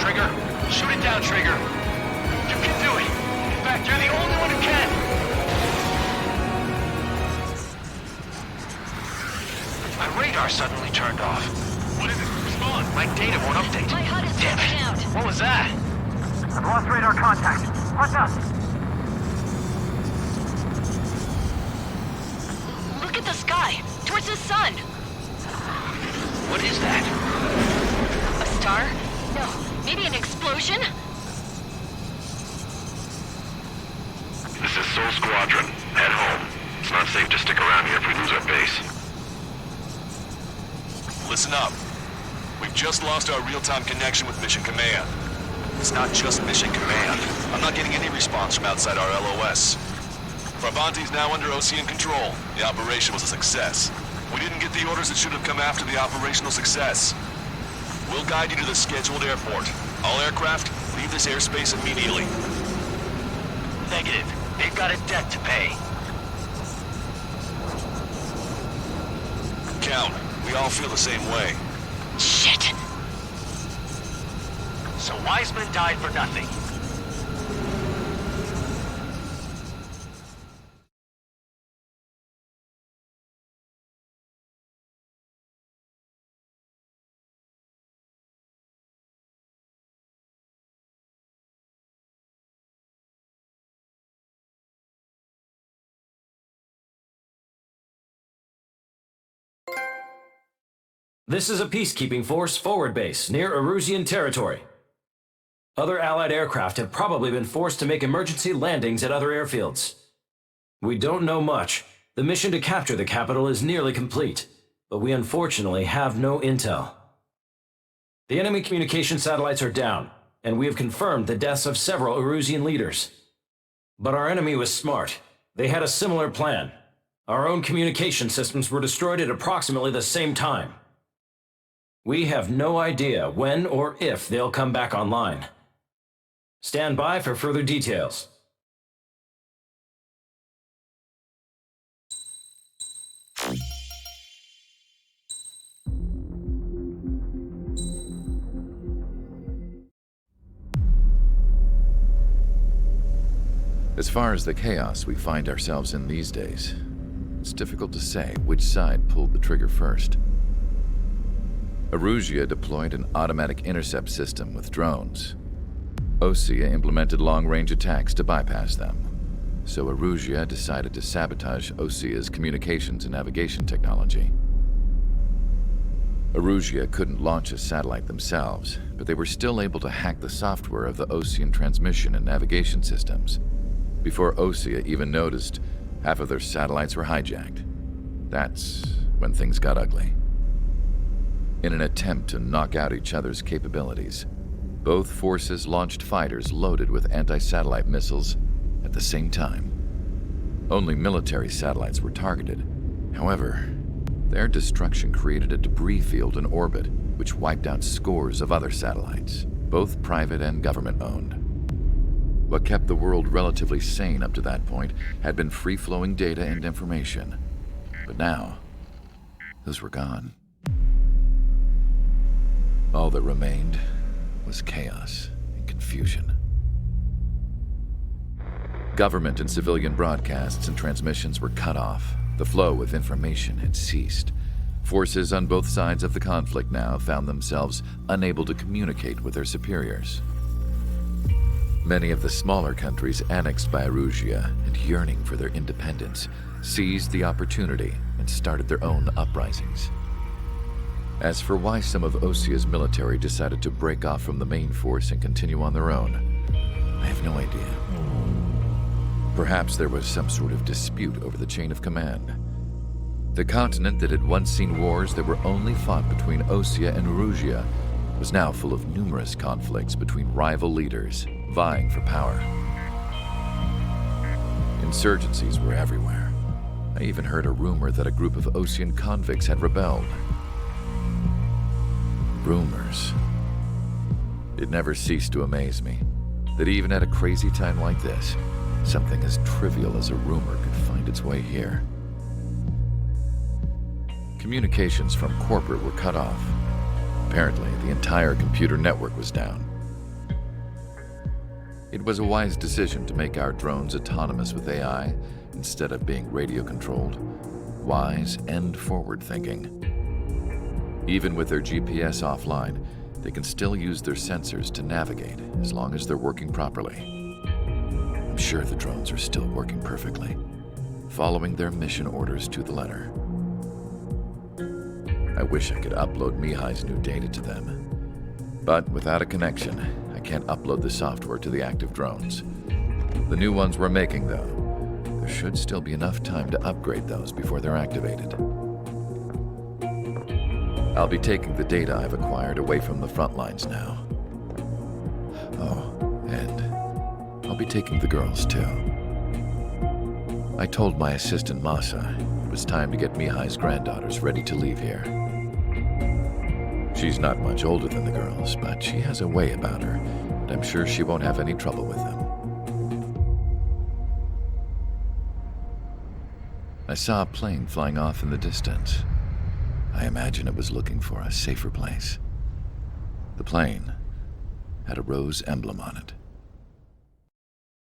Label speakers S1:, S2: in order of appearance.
S1: Trigger. Shoot it down, Trigger. You can do it. In fact, you're the only one who can. My radar suddenly turned off. What is it? Respond. My data won't update.
S2: My HUD is
S1: Damn it.
S2: out.
S1: What was that?
S3: I've lost radar contact. What's up?
S2: Look at the sky, towards the sun.
S1: What is that?
S2: A star? No, maybe an explosion?
S4: This is Soul Squadron. Head home. It's not safe to stick around here if we lose our base.
S5: Listen up. We've just lost our real-time connection with Mission Command. It's not just Mission Command. I'm not getting any response from outside our LOS. Brabante's now under OCN control. The operation was a success. We didn't get the orders that should have come after the operational success. We'll guide you to the scheduled airport. All aircraft, leave this airspace immediately.
S1: Negative. They've got a debt to pay.
S5: Count, we all feel the same way.
S2: Shit.
S1: So Wiseman died for nothing.
S6: This is a peacekeeping force forward base near Erusian territory. Other Allied aircraft have probably been forced to make emergency landings at other airfields. We don't know much. The mission to capture the capital is nearly complete, but we unfortunately have no intel. The enemy communication satellites are down, and we have confirmed the deaths of several Erusian leaders. But our enemy was smart. They had a similar plan. Our own communication systems were destroyed at approximately the same time. We have no idea when or if they'll come back online. Stand by for further details.
S7: As far as the chaos we find ourselves in these days, it's difficult to say which side pulled the trigger first. Erusia deployed an automatic intercept system with drones. Osea implemented long-range attacks to bypass them. So Erusia decided to sabotage Osea's communications and navigation technology. Erusia couldn't launch a satellite themselves, but they were still able to hack the software of the Osean transmission and navigation systems. Before Osea even noticed, half of their satellites were hijacked. That's when things got ugly. In an attempt to knock out each other's capabilities, both forces launched fighters loaded with anti-satellite missiles at the same time. Only military satellites were targeted. However, their destruction created a debris field in orbit, which wiped out scores of other satellites, both private and government-owned. What kept the world relatively sane up to that point had been free-flowing data and information. But now, those were gone. All that remained was chaos and confusion. Government and civilian broadcasts and transmissions were cut off. The flow of information had ceased. Forces on both sides of the conflict now found themselves unable to communicate with their superiors. Many of the smaller countries annexed by Erusia and yearning for their independence seized the opportunity and started their own uprisings. As for why some of Osea's military decided to break off from the main force and continue on their own, I have no idea. Perhaps there was some sort of dispute over the chain of command. The continent that had once seen wars that were only fought between Osea and Erusia was now full of numerous conflicts between rival leaders vying for power. Insurgencies were everywhere. I even heard a rumor that a group of Osean convicts had rebelled. Rumors. It never ceased to amaze me that even at a crazy time like this, something as trivial as a rumor could find its way here. Communications from corporate were cut off. Apparently, the entire computer network was down. It was a wise decision to make our drones autonomous with AI instead of being radio-controlled. Wise and forward-thinking. Even with their GPS offline, they can still use their sensors to navigate as long as they're working properly. I'm sure the drones are still working perfectly, following their mission orders to the letter. I wish I could upload Mihai's new data to them. But without a connection, I can't upload the software to the active drones. The new ones we're making, though, there should still be enough time to upgrade those before they're activated. I'll be taking the data I've acquired away from the front lines now. Oh, and I'll be taking the girls, too. I told my assistant Masa it was time to get Mihai's granddaughters ready to leave here. She's not much older than the girls, but she has a way about her, and I'm sure she won't have any trouble with them. I saw a plane flying off in the distance. I imagine it was looking for a safer place. The plane had a rose emblem on it.